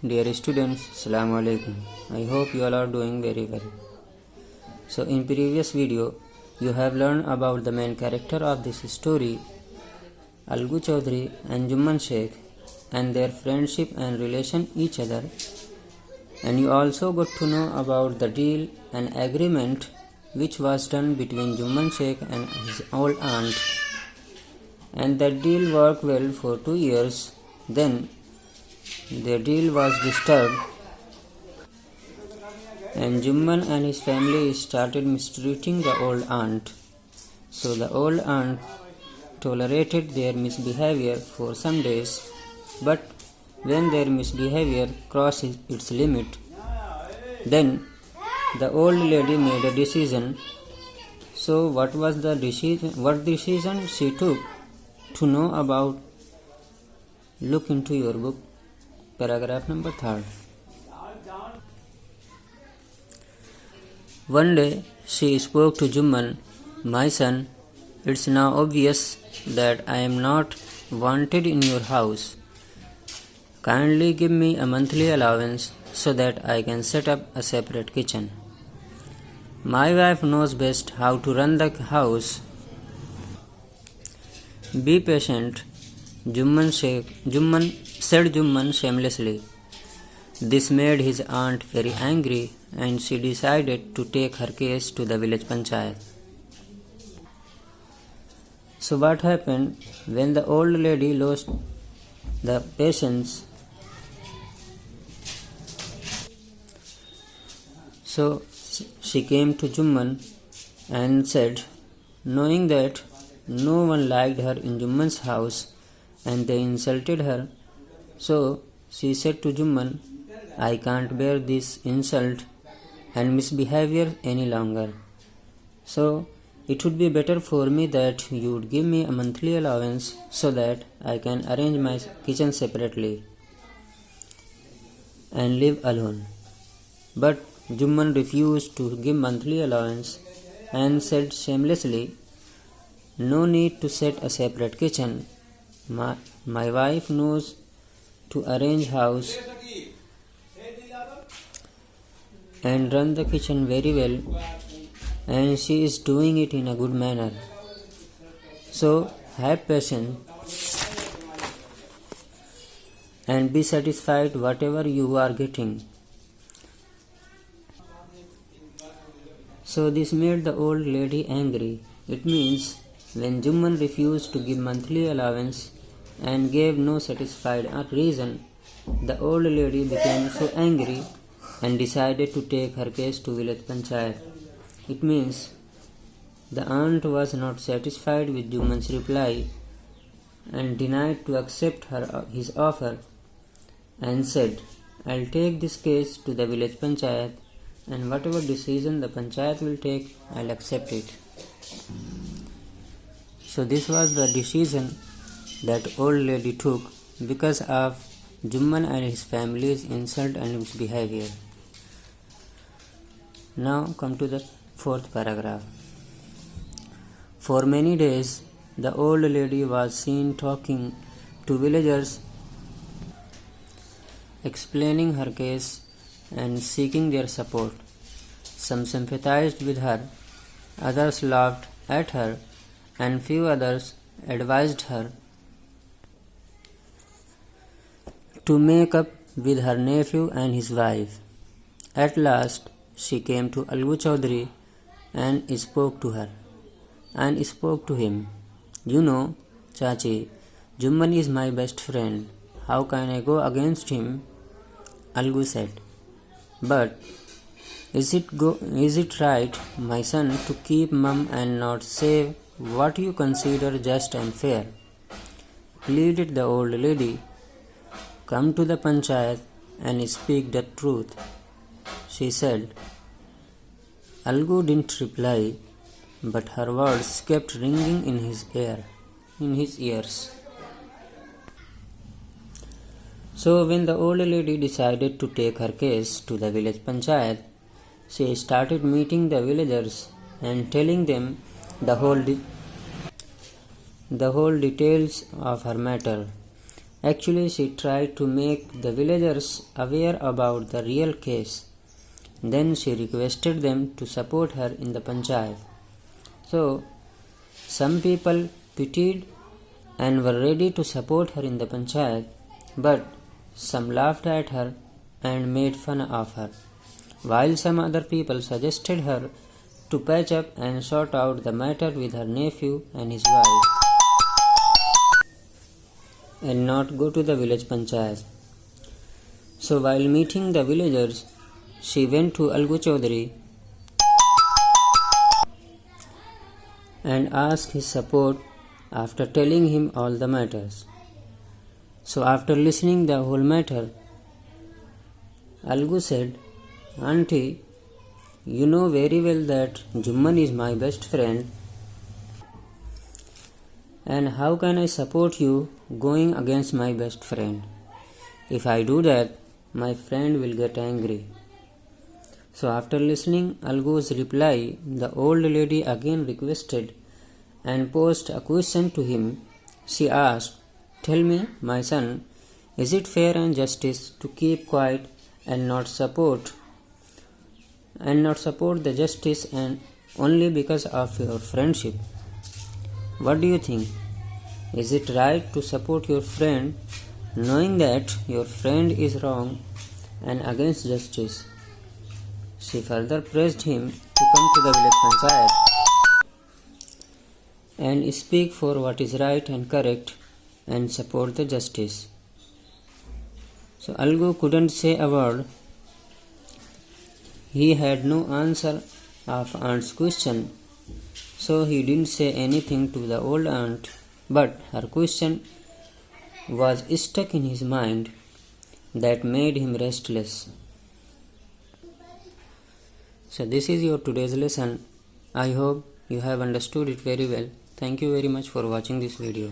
Dear students, Assalamu alaikum. I hope you all are doing very well. So in previous video, you have learned about the main character of this story, Algu Chaudhary and Jumman Sheikh, and their friendship and relation each other. And you also got to know about the deal and agreement which was done between Jumman Sheikh and his old aunt. And that deal worked well for 2 years. Then their deal was disturbed, and Jumman and his family started mistreating the old aunt. So the old aunt tolerated their misbehavior for some days, but when their misbehavior crossed its limit, then the old lady made a decision. So what was the decision? What decision she took? To know about, look into your book, paragraph number 3. One day she spoke to Jumman, "My son, it's now obvious that I am not wanted in your house. Kindly give me a monthly allowance so that I can set up a separate kitchen. My wife knows best how to run the house. Be patient," said Jumman shamelessly. This made his aunt very angry, and she decided to take her case to the village panchayat. So what happened when the old lady lost the patience? So she came to Jumman and said, knowing that no one liked her in Jumman's house and they insulted her, so she said to Jumman, "I can't bear this insult and misbehavior any longer. So it would be better for me that you would give me a monthly allowance so that I can arrange my kitchen separately and live alone." But Jumman refused to give monthly allowance and said shamelessly, "No need to set a separate kitchen. My wife knows to arrange house and run the kitchen very well, and she is doing it in a good manner. So have patience and be satisfied whatever you are getting." So this made the old lady angry. It means when Jumman refused to give monthly allowance and gave no satisfied reason, the old lady became so angry and decided to take her case to village panchayat. It means the aunt was not satisfied with Jumman's reply and denied to accept his offer and said, "I'll take this case to the village panchayat, and whatever decision the panchayat will take, I'll accept it." So this was the decision that old lady took because of Jumman and his family's insult and misbehavior. Now come to the 4th paragraph. For many days, the old lady was seen talking to villagers, explaining her case and seeking their support. Some sympathized with her, others laughed at her, and few others advised her to make up with her nephew and his wife. At last, she came to Algu Chaudhary and spoke to him. "You know, Chachi, Jumman is my best friend. How can I go against him?" Algu said. "But is it right, my son, to keep mum and not say what you consider just and fair?" pleaded the old lady. "Come to the panchayat and speak the truth," she said. Algu didn't reply, but her words kept ringing in his ears. So when the old lady decided to take her case to the village panchayat, she started meeting the villagers and telling them the whole details of her matter. Actually, she tried to make the villagers aware about the real case. Then she requested them to support her in the panchayat. So, some people pitied and were ready to support her in the panchayat, but some laughed at her and made fun of her, while some other people suggested her to patch up and sort out the matter with her nephew and his wife and not go to the village panchayat. So while meeting the villagers, she went to Algu Chaudhary and asked his support after telling him all the matters. So after listening the whole matter, Algu said, "Auntie, you know very well that Jumman is my best friend, and how can I support you going against my best friend? If I do that, my friend will get angry." So after listening Algu's reply, the old lady again requested and posed a question to him. She asked, "Tell me, my son, is it fair and justice to keep quiet and not support the justice and only because of your friendship? What do you think? Is it right to support your friend knowing that your friend is wrong and against justice?" She further pressed him to come to the village panchayat and speak for what is right and correct and support the justice. So Algu couldn't say a word. He had no answer of aunt's question, so he didn't say anything to the old aunt, but her question was stuck in his mind that made him restless. So this is your today's lesson. I hope you have understood it very well. Thank you very much for watching this video.